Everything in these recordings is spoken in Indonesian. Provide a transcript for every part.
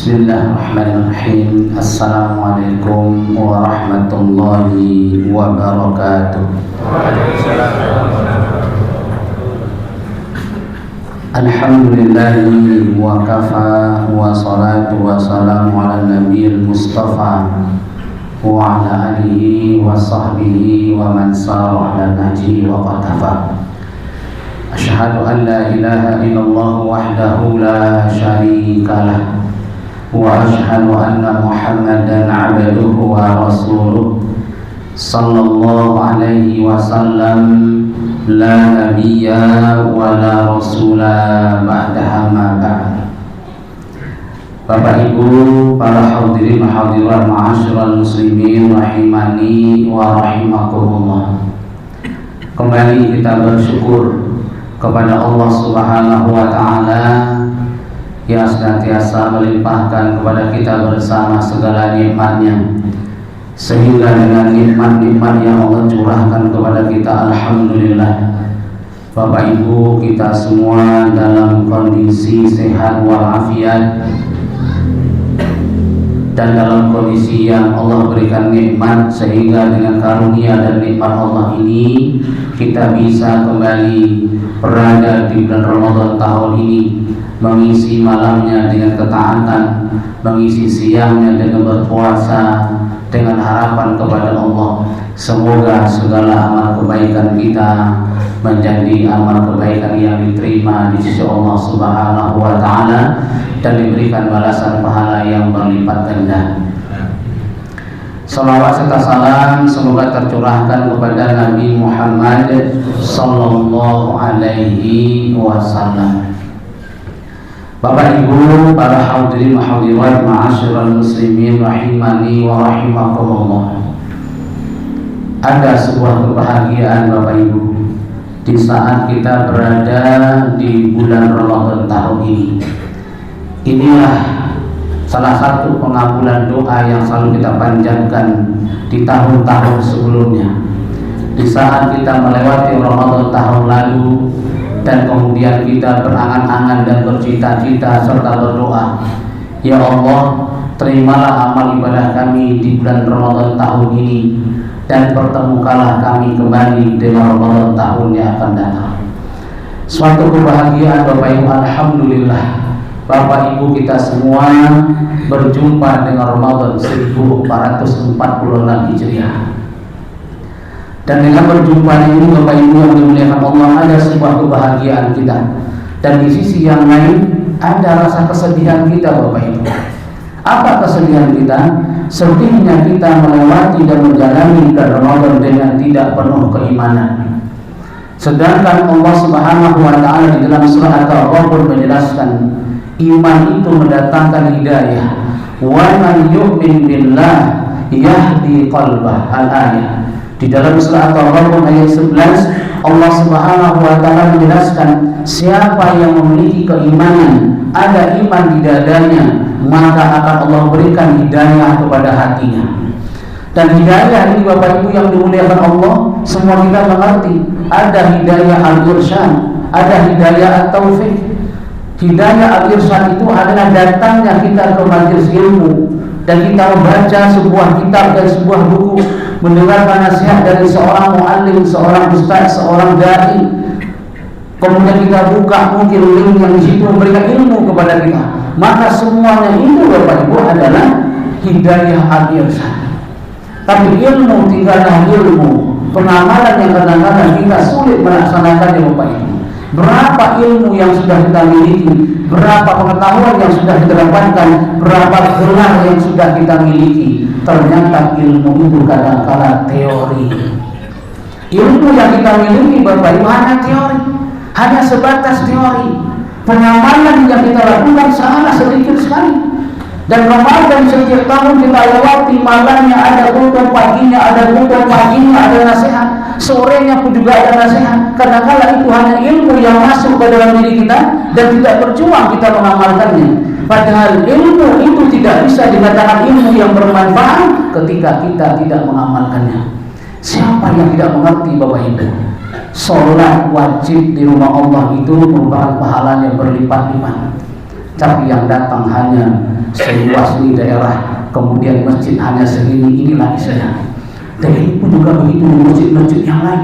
Bismillahirrahmanirrahim. Assalamualaikum warahmatullahi wabarakatuh. Alhamdulillahi wa kafa wa salatu wa salamu ala nabiyil mustafa wa ala alihi wa sahbihi wa man sara ala nahjihi wa qatafa. Asyhadu an la ilaha illallah wahdahu la syarika lah wa asyhadu anna Muhammadan abduhu wa rasuluh sallallahu alaihi wasallam la nabiyya wa la rasula ba'daha ma ba'd. Bapak Ibu, para hadirin hadirat ma'asyiral muslimin rahimani wa rahimakumullah. Kembali kita bersyukur kepada Allah Subhanahu wa taala yang senantiasa melimpahkan kepada kita bersama segala nikmat-Nya, sehingga dengan nikmat-nikmat yang Allah curahkan kepada kita, alhamdulillah, Bapak Ibu, kita semua dalam kondisi sehat walafiat dan dalam kondisi yang Allah berikan nikmat, sehingga dengan karunia dan nikmat Allah ini kita bisa kembali berada di bulan Ramadan tahun ini, mengisi malamnya dengan ketaatan, mengisi siangnya dengan berpuasa, dengan harapan kepada Allah. Semoga segala amal kebaikan kita menjadi amal kebaikan yang diterima di sisi Allah Subhanahu wa taala dan diberikan balasan pahala yang berlipat ganda. Salawat serta salam semoga tercurahkan kepada Nabi Muhammad sallallahu alaihi wasallam. Bapak Ibu, para hadirin hadirat ma'asyiral muslimin rahimani wa rahimakumullah. Ada sebuah kebahagiaan Bapak Ibu di saat kita berada di bulan Ramadan tahun ini. Inilah salah satu pengabulan doa yang selalu kita panjatkan di tahun-tahun sebelumnya. Di saat kita melewati Ramadan tahun lalu dan kemudian kita berangan-angan dan bercita-cita serta berdoa, ya Allah, terimalah amal ibadah kami di bulan Ramadan tahun ini dan pertemukanlah kami kembali dengan Ramadan tahun yang akan datang. Suatu kebahagiaan Bapak Ibu, alhamdulillah, Bapak Ibu kita semua berjumpa dengan Ramadan 1446 Hijriah. Dan dengan berjumpa ini Bapak Ibu yang dimuliakan Allah, ada sebuah kebahagiaan kita. Dan di sisi yang lain ada rasa kesedihan kita Bapak Ibu. Apa kesedihan kita? Sedihnya kita melewati dan menjalani bulan Ramadan dengan tidak penuh keimanan. Sedangkan Allah Subhanahu wa taala di dalam surah At-Taghabun menjelaskan iman itu mendatangkan hidayah. Wa man yu'min billah yahdi qalbah, al-ayah. Di dalam surah At-Taghabun ayat 11 Allah Subhanahu wa taala menjelaskan siapa yang memiliki keimanan, ada iman di dadanya, maka akan Allah berikan hidayah kepada hatinya. Dan hidayah ini Bapak Ibu yang dimuliakan Allah, semua kita mengerti. Ada hidayah al-irsyad, ada hidayah at-taufik. Hidayah al-irsyad itu adalah datangnya kita ke majelis ilmu dan kita membaca sebuah kitab dan sebuah buku, mendengarkan nasihat dari seorang muallim, seorang ustaz, seorang dai. Kemudian kita buka mungkin link yang di situ memberikan ilmu kepada kita. Maka semuanya itu Bapak Ibu adalah hidayah al-irsyad. Tapi ilmu tinggallah ilmu, pengamalan yang kadang-kadang kita sulit melaksanakannya Bapak Ibu. Berapa ilmu yang sudah kita miliki, berapa pengetahuan yang sudah kita dapatkan, berapa gelar yang sudah kita miliki, ternyata ilmu itu kadang-kadang teori. Ilmu yang kita miliki Bapak Ibu hanya teori, hanya sebatas teori. Pengamalan yang kita lakukan sangat sedikit sekali. Dan Ramadan setiap tahun kita lewati, malamnya ada khutbah, paginya ada khutbah, paginya ada nasihat, sorenya pun juga ada nasihat. Kadang-kadang itu hanya ilmu yang masuk ke dalam diri kita dan tidak berjuang kita mengamalkannya. Padahal ilmu itu tidak bisa dikatakan ilmu yang bermanfaat ketika kita tidak mengamalkannya. Siapa yang tidak mengerti Bapak Ibu? Sholat wajib di rumah Allah itu merupakan pahalanya berlipat-lipat. Tapi yang datang hanya seluas ini daerah, kemudian masjid hanya segini, inilah Islam. Dan ini pun juga begitu di masjid-masjid yang lain.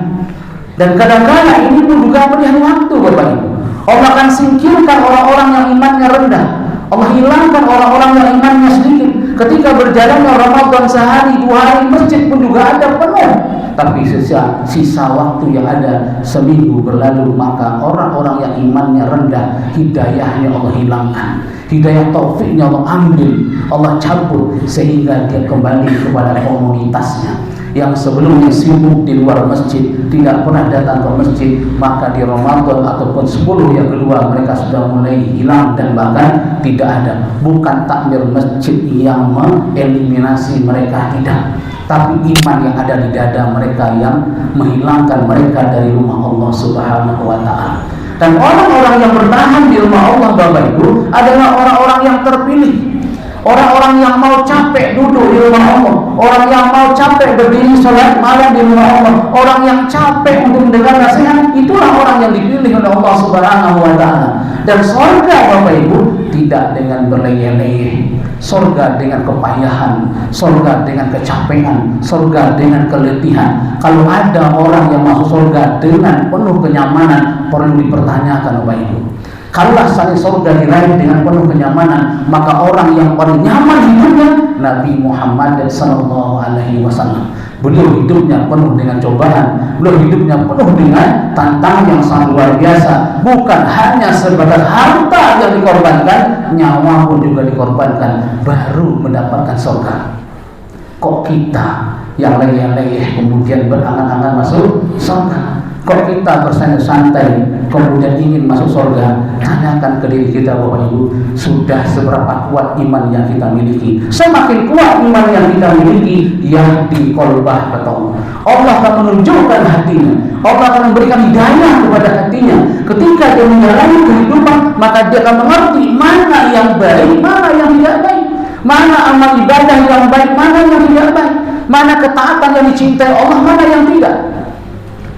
Dan kadang-kadang ini pun juga melihat waktu, Bapak Ibu. Allah akan singkirkan orang-orang yang imannya rendah. Allah hilangkan orang-orang yang imannya sedikit. Ketika berjalannya Ramadan sehari, 2 hari, masjid pun juga ada penuh. Tapi sisa waktu yang ada seminggu berlalu, maka orang-orang yang imannya rendah, hidayahnya Allah hilangkan. Hidayah taufiknya Allah ambil, Allah cabut, sehingga dia kembali kepada komunitasnya yang sebelumnya sibuk di luar masjid, tidak pernah datang ke masjid. Maka di Ramadan ataupun 10 yang kedua mereka sudah mulai hilang dan bahkan tidak ada. Bukan takmir masjid yang mengeliminasi mereka, tidak, tapi iman yang ada di dada mereka yang menghilangkan mereka dari rumah Allah Subhanahu wa Ta'ala. Dan orang-orang yang bertahan di rumah Allah, Bapak Ibu, adalah orang-orang yang terpilih. Orang-orang yang mau capek duduk di rumah Allah, orang yang mau capek berdiri sholat malam di rumah Allah, orang yang capek untuk mendengar nasihat, itulah orang yang dipilih oleh Allah Subhanahu wa Ta'ala. Dan surga, Bapak Ibu, tidak dengan berleyeh-leyeh, surga dengan kepayahan, surga dengan kecapean, surga dengan keletihan. Kalau ada orang yang masuk surga dengan penuh kenyamanan, perlu dipertanyakan, Bapak Ibu. Kalaulah saling surga diraih dengan penuh kenyamanan, maka orang yang paling nyaman hidupnya Nabi Muhammad sallallahu alaihi wasallam. Beliau hidupnya penuh dengan cobaan, beliau hidupnya penuh dengan tantangan yang sangat luar biasa. Bukan hanya sebatas harta yang dikorbankan, nyawa pun juga dikorbankan baru mendapatkan surga. Kok kita yang leyeh-leyeh kemudian berangan-angan masuk surga? Kok kita bersantai-santai kemudian ingin masuk surga? Tanyakan ke diri kita, Bapak Ibu, sudah seberapa kuat iman yang kita miliki? Semakin kuat iman yang kita miliki, yahdi qalbah, kata Allah. Allah akan menunjukkan hatinya, Allah akan memberikan hidayah kepada hatinya. Ketika dia menjalani kehidupan, maka dia akan mengerti mana yang baik, mana yang tidak baik, mana amal ibadah yang baik, mana yang tidak baik, mana ketaatan yang dicintai Allah, mana yang tidak.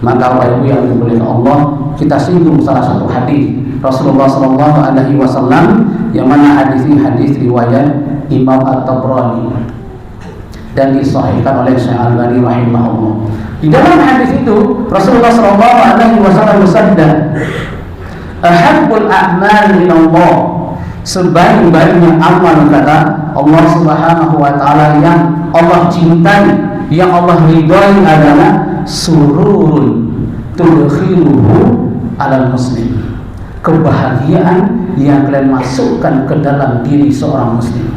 Maka Bapak Ibu yang dimuliakan Allah, kita singgung salah satu hadis Rasulullah sallallahu alaihi wasallam, yang mana hadis ini hadis riwayat Imam At-Tabrani dan disahihkan oleh Syekh Al-Albani rahimahullah. Di dalam hadis itu Rasulullah sallallahu alaihi wasallam bersabda, "Ahabbul a'mal ilallah", sebaik-baiknya amal, kata Allah Subhanahu wa Ta'ala, yang Allah cintai, yang Allah ridhai adalah sururun tudkhiluhu alal muslim, kebahagiaan yang kalian masukkan ke dalam diri seorang muslim.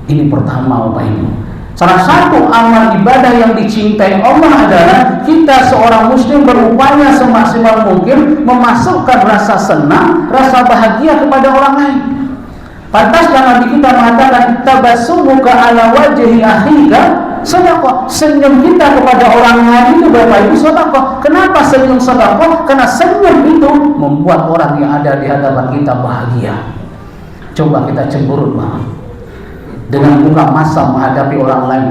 Ini pertama, Bapak Ibu. Salah satu amal ibadah yang dicintai Allah adalah kita seorang muslim berupaya semaksimal mungkin memasukkan rasa senang, rasa bahagia kepada orang lain. Pantaslah Nabi kita mengatakan, tabassumuka ala wajhi akhika sedekah. Senyum kita kepada orang lain itu, Bapak Ibu, sedekah. Kenapa senyum sedekah? Karena senyum itu membuat orang yang ada di hadapan kita bahagia. Coba kita cemburut, Bang, dengan buka masa menghadapi orang lain.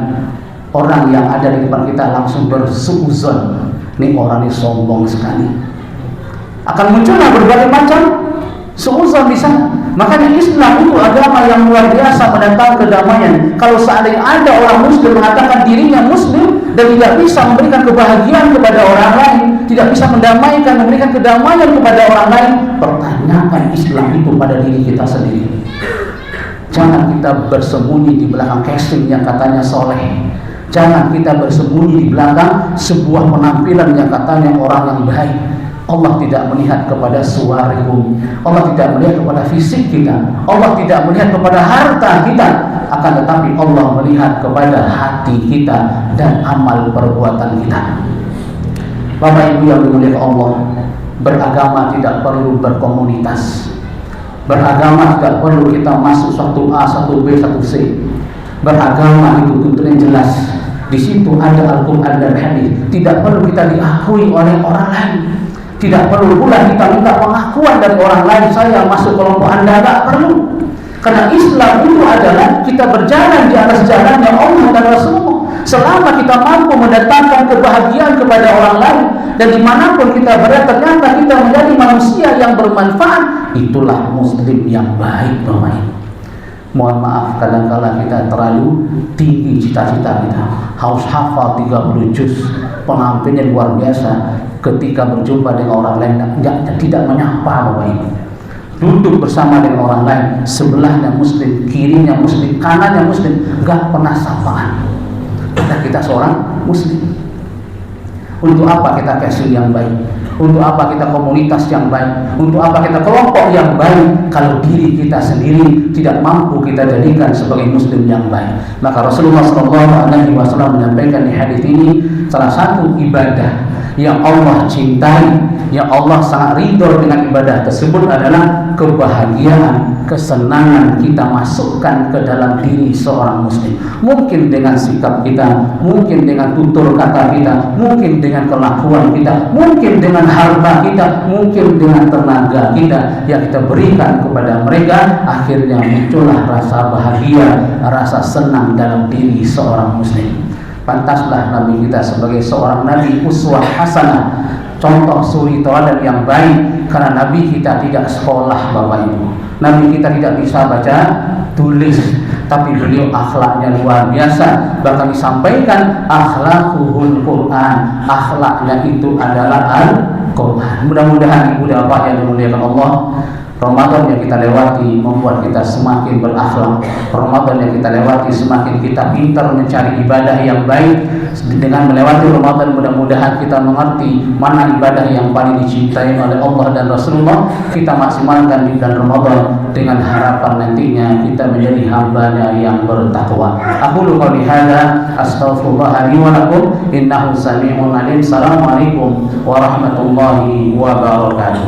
Orang yang ada di depan kita langsung bersuuzon, ini orang ini sombong sekali. Akan muncullah berbagai macam suuzon di sana. Makanya Islam itu agama yang luar biasa mendatangkan kedamaian. Kalau seandainya ada orang muslim mengatakan dirinya muslim dan tidak bisa memberikan kebahagiaan kepada orang lain, tidak bisa mendamaikan, memberikan kedamaian kepada orang lain, pertanyakan Islam itu pada diri kita sendiri. Jangan kita bersembunyi di belakang casing yang katanya soleh. Jangan kita bersembunyi di belakang sebuah penampilan yang katanya orang yang baik. Allah tidak melihat kepada suarihum, Allah tidak melihat kepada fisik kita, Allah tidak melihat kepada harta kita, akan tetapi Allah melihat kepada hati kita dan amal perbuatan kita. Bapak Ibu yang dimuliakan Allah, beragama tidak perlu berkomunitas. Beragama tidak perlu kita masuk satu A, satu B, satu C. Beragama itu tentunya jelas. Di situ ada Al-Quran dan hadis. Tidak perlu kita diakui oleh orang lain. Tidak perlu pula kita minta pengakuan dari orang lain, saya masuk kelompok Anda, tidak perlu. Karena Islam itu adalah kita berjalan di atas jalannya Allah dan Rasulullah. Selama kita mampu mendatangkan kebahagiaan kepada orang lain, dan dimanapun kita berada ternyata kita menjadi manusia yang bermanfaat, itulah muslim yang baik, Bapak Ibu. Mohon maaf kadang-kala kita terlalu tinggi cita-cita kita, harus hafal 30 juz, penampilannya luar biasa. Ketika berjumpa dengan orang lain tidak menyapa Bapak Ibu. Duduk bersama dengan orang lain, sebelahnya muslim, kirinya muslim, kanannya muslim, enggak pernah sapaan. Kita seorang muslim. Untuk apa kita kasih yang baik? Untuk apa kita komunitas yang baik? Untuk apa kita kelompok yang baik kalau diri kita sendiri tidak mampu kita jadikan sebagai muslim yang baik? Maka Rasulullah SAW menyampaikan di hadis ini, salah satu ibadah yang Allah cintai, yang Allah sangat ridho dengan ibadah tersebut adalah kebahagiaan, kesenangan kita masukkan ke dalam diri seorang muslim. Mungkin dengan sikap kita, mungkin dengan tutur kata kita, mungkin dengan kelakuan kita, mungkin dengan harta kita, mungkin dengan tenaga kita yang kita berikan kepada mereka, akhirnya muncullah rasa bahagia, rasa senang dalam diri seorang muslim. Pantaslah Nabi kita sebagai seorang Nabi uswah hasanah, contoh suri teladan yang baik, karena Nabi kita tidak sekolah Bapak Ibu. Nabi kita tidak bisa baca tulis, tapi beliau akhlaknya luar biasa. Bahkan disampaikan akhlakuhul Quran, akhlaknya itu adalah Al-Quran. Mudah-mudahan ibu dan bapak yang dimuliakan Allah, Ramadan yang kita lewati membuat kita semakin berakhlak. Ramadan yang kita lewati semakin kita pintar mencari ibadah yang baik. Dengan melewati Ramadan mudah-mudahan kita mengerti mana ibadah yang paling dicintai oleh Allah dan Rasulullah. Kita maksimalkan di bulan Ramadan dengan harapan nantinya kita menjadi hambanya yang bertakwa. Aqulu qouli hadza astaghfirullah li wa lakum innahu samii'un 'aliim. Assalamualaikum warahmatullahi wabarakatuh.